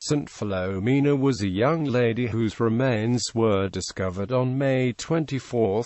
Saint Philomena was a young lady whose remains were discovered on May 24–25,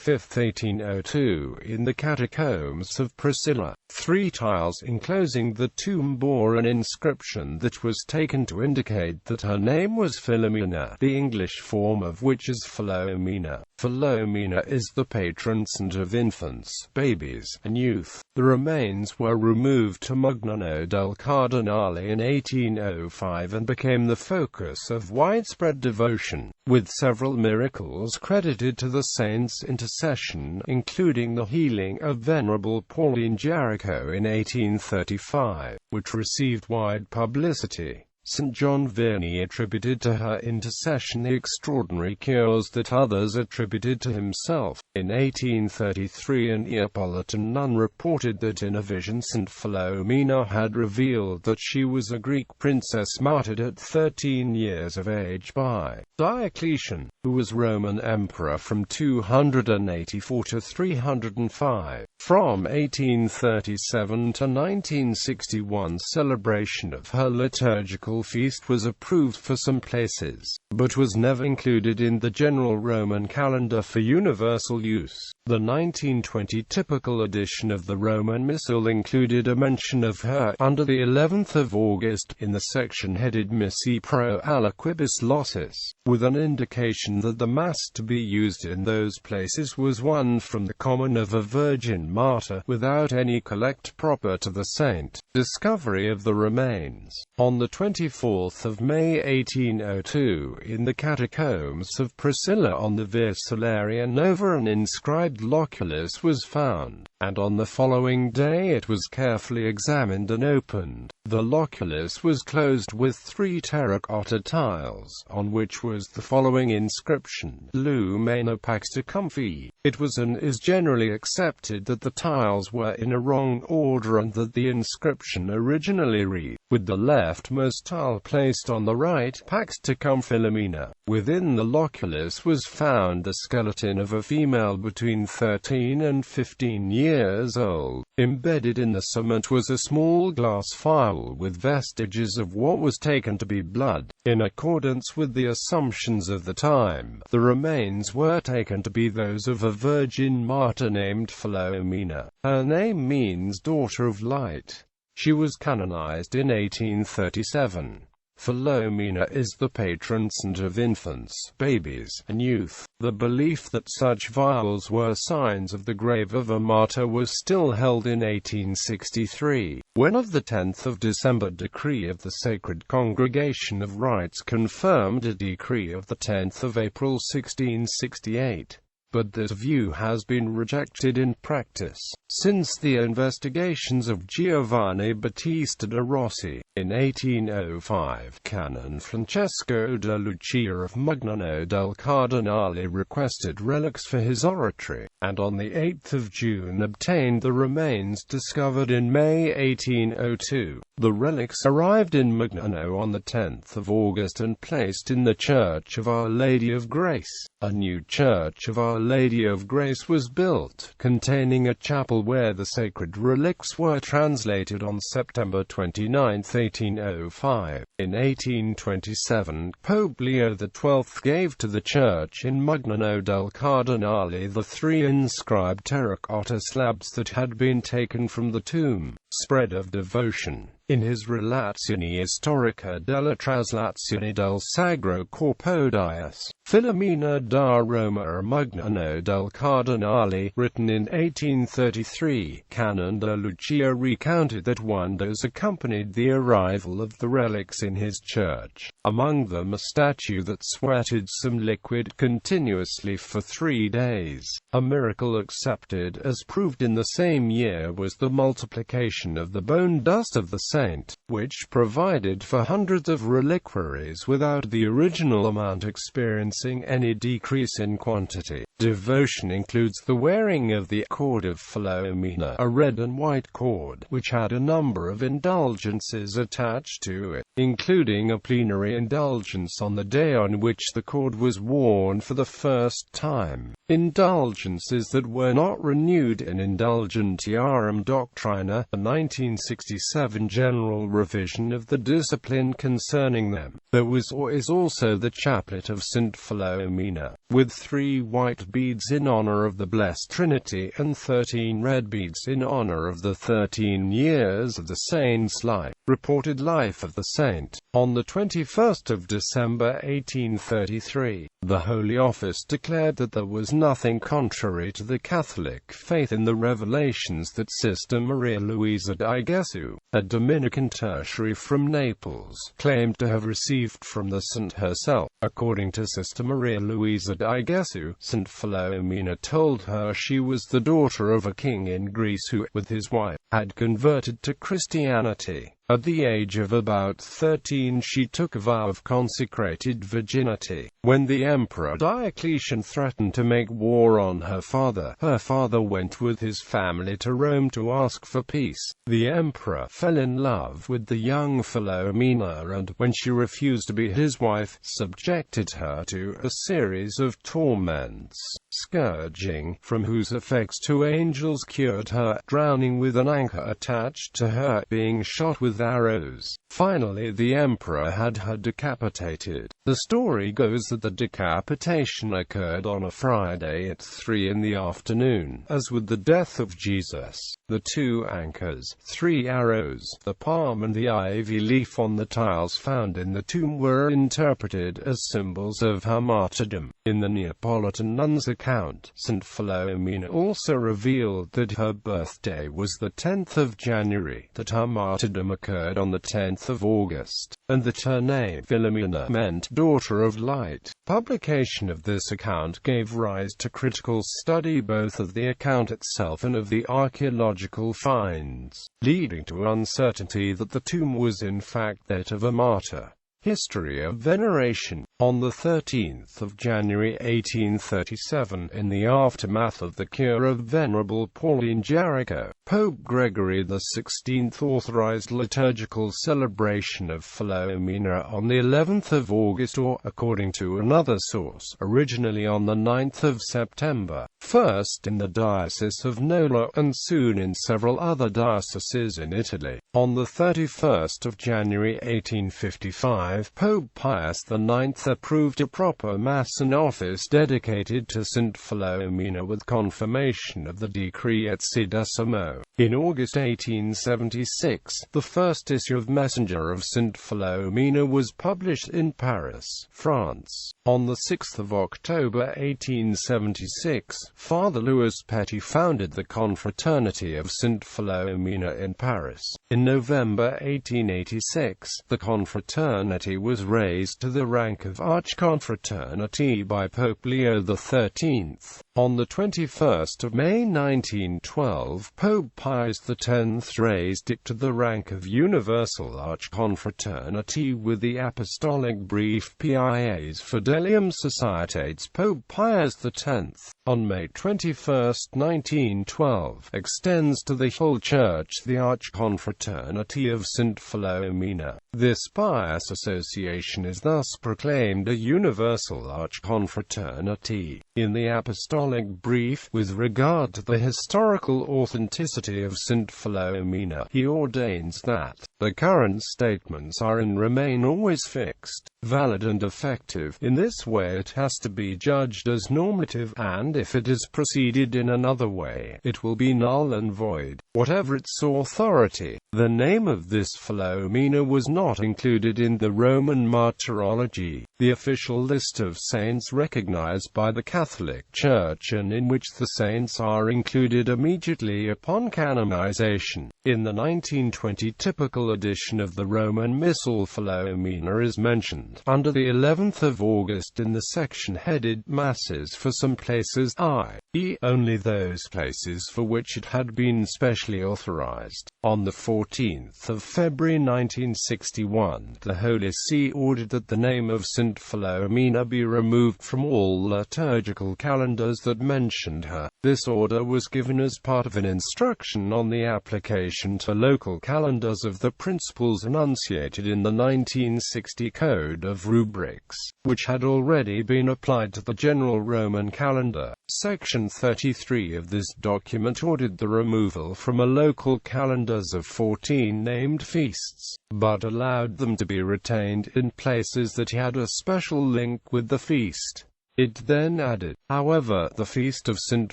1802, in the Catacombs of Priscilla.Three. Tiles enclosing the tomb bore an inscription that was taken to indicate that her name was Filumena, the English form of which is Philomena. Philomena is the patron saint of infants, babies, and youth. The remains were removed to Mugnano del Cardinale in 1805 and became the focus of widespread devotion, with several miracles credited to the saint's intercession, including the healing of Venerable Pauline Jaricot in 1835, which received wide publicity. St. John Vianney attributed to her intercession the extraordinary cures that others attributed to himself. In 1833 a Neapolitan nun reported that in a vision St. Philomena had revealed that she was a Greek princess martyred at 13 years of age by Diocletian, who was Roman emperor from 284 to 305. From 1837 to 1961 celebration of her liturgical feast was approved for some places, but was never included in the general Roman calendar for universal use. The 1920 typical edition of the Roman Missal included a mention of her under the 11th of August in the section headed Missi pro aliquibus lossis, with an indication that the Mass to be used in those places was one from the common of a virgin martyr, without any collect proper to the saint. Discovery of the remains. On the 24th of May 1802, in the Catacombs of Priscilla on the Via Salaria Nova an inscribed loculus was found, and on the following day it was carefully examined and opened. The loculus was closed with 3 terracotta tiles, on which was the following inscription: Filumena.Philomena. It was and is generally accepted that the tiles were in a wrong order and that the inscription originally read, with the leftmost tile placed on the right, Pax.Cum Filumena. Within the loculus was found the skeleton of a female between 13 and 15 years old. Embedded in the cement was a small glass phial with vestiges of what was taken to be blood. In accordance with the assumptions of the time, the remains were taken to be those of a virgin martyr named Philomena. Her name means daughter of light. She was canonized in 1837. Philomena is the patron saint of infants, babies, and youth. The belief that such vials were signs of the grave of a martyr was still held in 1863, when of the 10th of December decree of the Sacred Congregation of Rites confirmed a decree of the 10th of April 1668. But this view has been rejected in practice, since the investigations of Giovanni Battista da Rossi. In 1805, Canon Francesco de Lucia of Mugnano del Cardinale requested relics for his oratory, and on the 8th of June obtained the remains discovered in May 1802. The relics arrived in Mugnano on the 10th of August and placed in the Church of Our Lady of Grace. A new Church of Our Lady of Grace was built, containing a chapel where the sacred relics were translated on September 29, 1805. In 1827, Pope Leo XII gave to the church in Mugnano del Cardinale the 3 inscribed terracotta slabs that had been taken from the tomb. Spread of devotion. In his Relazioni Storiche della Traslazione del Sagro Corpo Dies, Filomena da Roma a Mugnano del Cardinale, written in 1833, Canon de Lucia recounted that wonders accompanied the arrival of the relics in his church, among them a statue that sweated some liquid continuously for 3 days. A miracle accepted as proved in the same year was the multiplication of the bone dust of the saint, which provided for hundreds of reliquaries without the original amount experiencing any decrease in quantity. Devotion includes the wearing of the cord of Philomena, a red and white cord, which had a number of indulgences attached to it, including a plenary indulgence on the day on which the cord was worn for the first time. Indulgences that were not renewed in Indulgentiarum Doctrina, an 1967 general revision of the discipline concerning them. There was or is also the chaplet of St. Philomena, with 3 white beads in honor of the Blessed Trinity and 13 red beads in honor of the 13 years of the saint's life. Reported life of the saint. On the 21st of December 1833, the Holy Office declared that there was nothing contrary to the Catholic faith in the revelations that Sister Maria Luisa di Gesù, a Dominican tertiary from Naples, claimed to have received from the saint herself. According to Sister Maria Luisa di Gesù, St. Philomena told her she was the daughter of a king in Greece who, with his wife, had converted to Christianity. At the age of about 13 she took a vow of consecrated virginity. When the Emperor Diocletian threatened to make war on her father went with his family to Rome to ask for peace. The Emperor fell in love with the young Philomena and, when she refused to be his wife, subjected her to a series of torments, scourging, from whose effects 2 angels cured her, drowning with an anchor attached to her, being shot with arrows. Finally the emperor had her decapitated. The story goes that the decapitation occurred on a Friday at 3 in the afternoon. As with the death of Jesus, the 2 anchors, 3 arrows, the palm and the ivy leaf on the tiles found in the tomb were interpreted as symbols of her martyrdom. In the Neapolitan nun's account, St. Philomena also revealed that her birthday was the 10th of January, that her martyrdom occurred on the 10th of August, and that her name, Filumena, meant daughter of light. Publication of this account gave rise to critical study both of the account itself and of the archaeological finds, leading to uncertainty that the tomb was in fact that of a martyr. History of veneration. On the 13th of January 1837, in the aftermath of the cure of Venerable Pauline Jaricot, Pope Gregory XVI authorized liturgical celebration of Philomena on the 11th of August, or, according to another source, originally on the 9th of September, first in the Diocese of Nola and soon in several other dioceses in Italy. On the 31st of January 1855, Pope Pius IX approved a proper Mass and office dedicated to St. Philomena with confirmation of the decree at Sedesimo. In August 1876, the first issue of Messenger of St. Philomena was published in Paris, France. On the 6th of October 1876, Father Louis Petit founded the Confraternity of St. Philomena in Paris. In November 1886, the confraternity was raised to the rank of Archconfraternity by Pope Leo XIII. On the 21st of May 1912, Pope Pius X raised it to the rank of Universal Archconfraternity with the Apostolic Brief Piaes Fidelium Societatis. Pope Pius X, on May 21, 1912, extends to the whole Church the Archconfraternity of St. Philomena. This pious association is thus proclaimed a universal archconfraternity. In the Apostolic Brief, with regard to the historical authenticity of St. Philomena, he ordains that the current statements are and remain always fixed, valid and effective. In this way it has to be judged as normative, and if it is proceeded in another way, it will be null and void, whatever its authority. The name of this Philomena was not included in the Roman Martyrology, the official list of saints recognized by the Catholic Church and in which the saints are included immediately upon canonization. In the 1920 typical edition of the Roman Missal, Philomena is mentioned under the 11th of August in the section headed Masses for some places, i.e. only those places for which it had been specially authorized. On the 14th of February 1961, the Holy See ordered that the name of St. Philomena be removed from all liturgical calendars that mentioned her. This order was given as part of an instruction on the application to local calendars of the principles enunciated in the 1960 Code code of rubrics, which had already been applied to the general Roman calendar. Section 33 of this document ordered the removal from a local calendars of 14 named feasts, but allowed them to be retained in places that had a special link with the feast. It then added, however, the feast of St.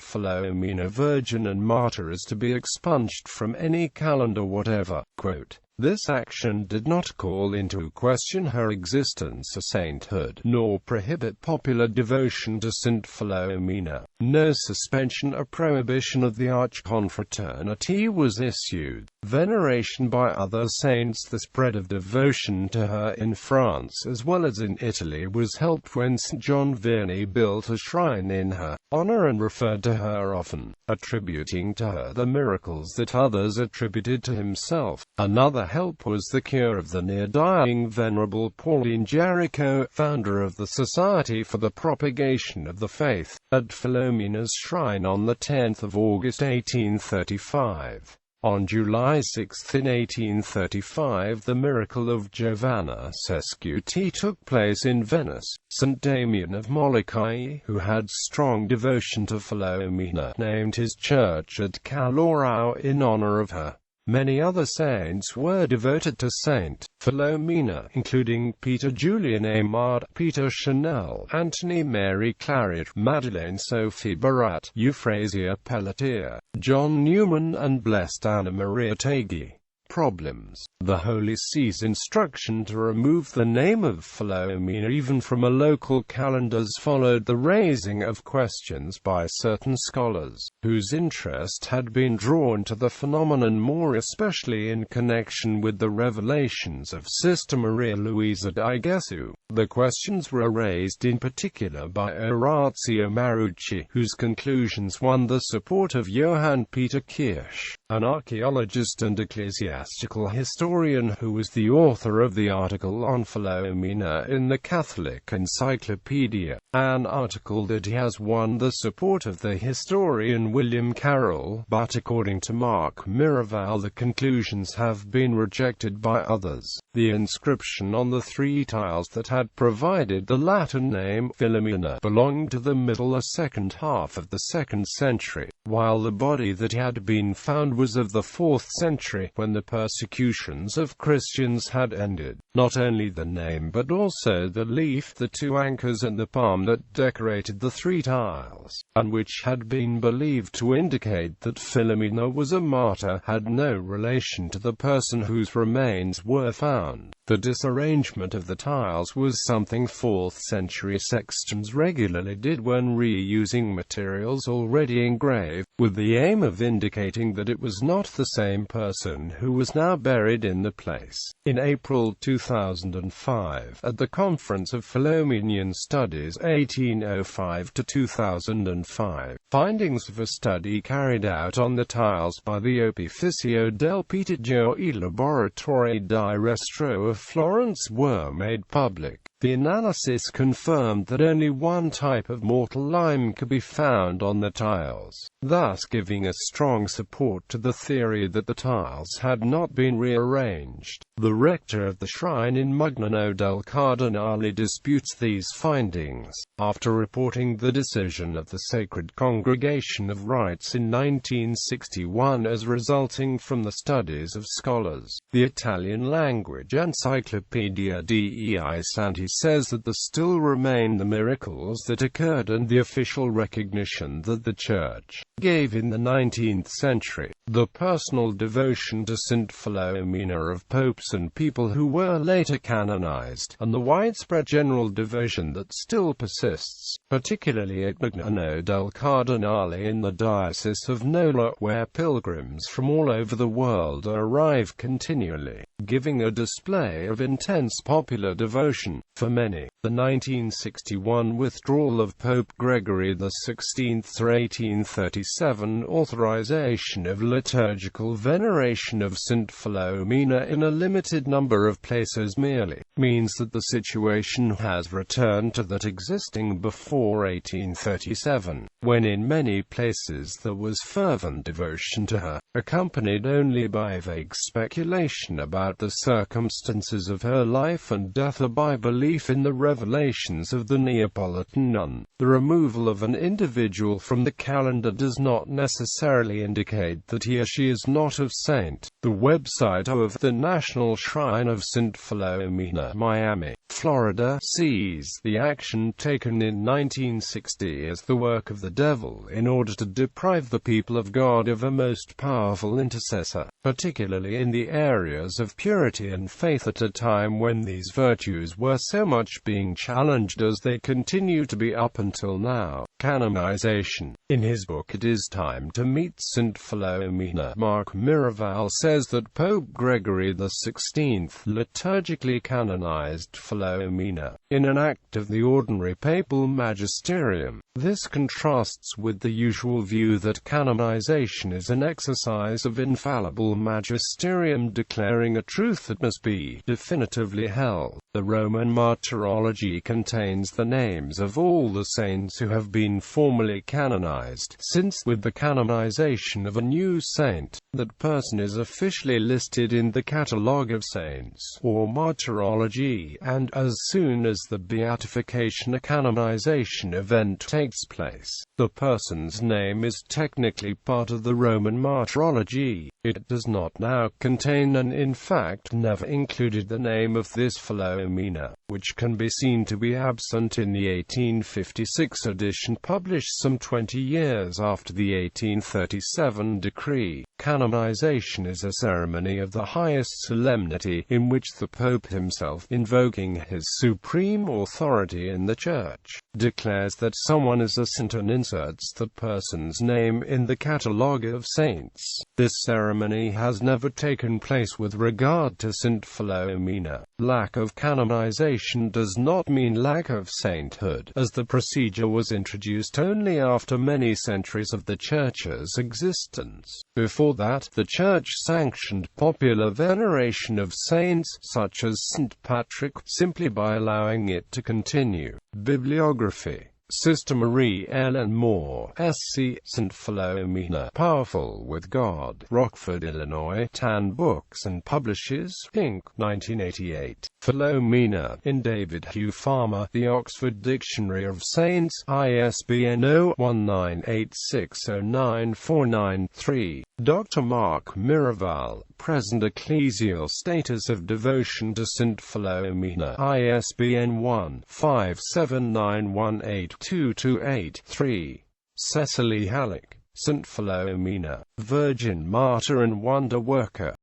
Philomena, Virgin and Martyr is to be expunged from any calendar whatever. Quote, this action did not call into question her existence or sainthood, nor prohibit popular devotion to St. Philomena. No suspension or prohibition of the archconfraternity was issued. Veneration by other saints, the spread of devotion to her in France as well as in Italy was helped when St. John Vianney built a shrine in her honor and referred to her often, attributing to her the miracles that others attributed to himself. Another help was the cure of the near-dying Venerable Pauline Jaricot, founder of the Society for the Propagation of the Faith, at Philomena's shrine on the 10th of August 1835. On July 6 in 1835 the miracle of Giovanna Sescuti took place in Venice. St. Damian of Molokai, who had strong devotion to Philomena, named his church at Calorao in honor of her. Many other saints were devoted to Saint Philomena, including Peter Julian Aymard, Peter Chanel, Anthony Mary Claret, Madeleine Sophie Barat, Euphrasia Pelletier, John Newman and Blessed Anna Maria Taghi. Problems. The Holy See's instruction to remove the name of Philomena even from a local calendars followed the raising of questions by certain scholars, whose interest had been drawn to the phenomenon more especially in connection with the revelations of Sister Maria Luisa di Gesù. The questions were raised in particular by Orazio Marucci, whose conclusions won the support of Johann Peter Kirsch, an archaeologist and ecclesiastical historian who was the author of the article on Philomena in the Catholic Encyclopedia, an article that has won the support of the historian William Carroll, but according to Mark Miraval the conclusions have been rejected by others. The inscription on the 3 tiles that had provided the Latin name Filumena belonged to the middle or second half of the 2nd century, while the body that had been found was of the 4th century, when the persecutions of Christians had ended. Not only the name but also the leaf, the 2 anchors and the palm that decorated the 3 tiles, and which had been believed to indicate that Filomena was a martyr, had no relation to the person whose remains were found. The disarrangement of the tiles was something 4th century sextons regularly did when reusing materials already engraved, with the aim of indicating that it was not the same person who was now buried in the place. In April 2005, at the Conference of Philomenian Studies 1805–2005, findings of a study carried out on the tiles by the Opificio del Pitagio e Laboratorio di Restro of Florence were made public. The analysis confirmed that only one type of mortal lime could be found on the tiles, thus giving a strong support to the theory that the tiles had not been rearranged. The rector of the shrine in Mugnano del Cardinale disputes these findings, after reporting the decision of the Sacred Congregation of Rites in 1961 as resulting from the studies of scholars. The Italian language Encyclopedia dei Santi says that there still remain the miracles that occurred and the official recognition that the Church gave in the 19th century. The personal devotion to St. Philomena of popes and people who were later canonized, and the widespread general devotion that still persists, particularly at Mugnano del Cardinale in the Diocese of Nola, where pilgrims from all over the world arrive continually, giving a display of intense popular devotion. For many, the 1961 withdrawal of Pope Gregory XVI's 1837 authorization of liturgical veneration of St. Philomena in a limited number of places merely means that the situation has returned to that existing before 1837, when in many places there was fervent devotion to her, accompanied only by vague speculation about about the circumstances of her life and death or by belief in the revelations of the Neapolitan nun. The removal of an individual from the calendar does not necessarily indicate that he or she is not a saint. The website of the National Shrine of St. Philomena, Miami, Florida, sees the action taken in 1960 as the work of the devil in order to deprive the people of God of a most powerful intercessor, particularly in the areas of purity and faith at a time when these virtues were so much being challenged as they continue to be up until now. Canonization. In his book It Is Time to Meet St. Philomena, Mark Miraval says that Pope Gregory XVI liturgically canonized Philomena in an act of the ordinary papal magisterium. This contrasts with the usual view that canonization is an exercise of infallible magisterium declaring a truth that must be definitively held. The Roman Martyrology contains the names of all the saints who have been formally canonized, since with the canonization of a new saint, that person is officially listed in the Catalogue of Saints, or Martyrology, and as soon as the beatification or canonization event takes place, the person's name is technically part of the Roman Martyrology. It does not now contain and in fact never included the name of this Philomena, which can be seen to be absent in the 1856 edition published some 20 years after the 1837 decree. Canonization is a ceremony of the highest solemnity, in which the Pope himself, invoking his supreme authority in the Church, declares that someone is a saint and inserts the person's name in the Catalogue of Saints. This ceremony has never taken place with regard to St. Philomena. Lack of canonization does not mean lack of sainthood, as the procedure was introduced only after many centuries of the Church's existence. Before that, the Church sanctioned popular veneration of saints, such as St. Patrick, simply by allowing it to continue. Bibliography. Sister Marie Ellen Moore, SC, St. Philomena, Powerful with God, Rockford, Illinois, Tan Books and Publishers, Inc., 1988. Philomena, in David Hugh Farmer, The Oxford Dictionary of Saints, ISBN 0-19860949-3. Dr. Mark Miraval, Present Ecclesial Status of Devotion to St. Philomena, ISBN 1-579182283-3. Cecily Halleck, St. Philomena, Virgin Martyr and Wonder Worker.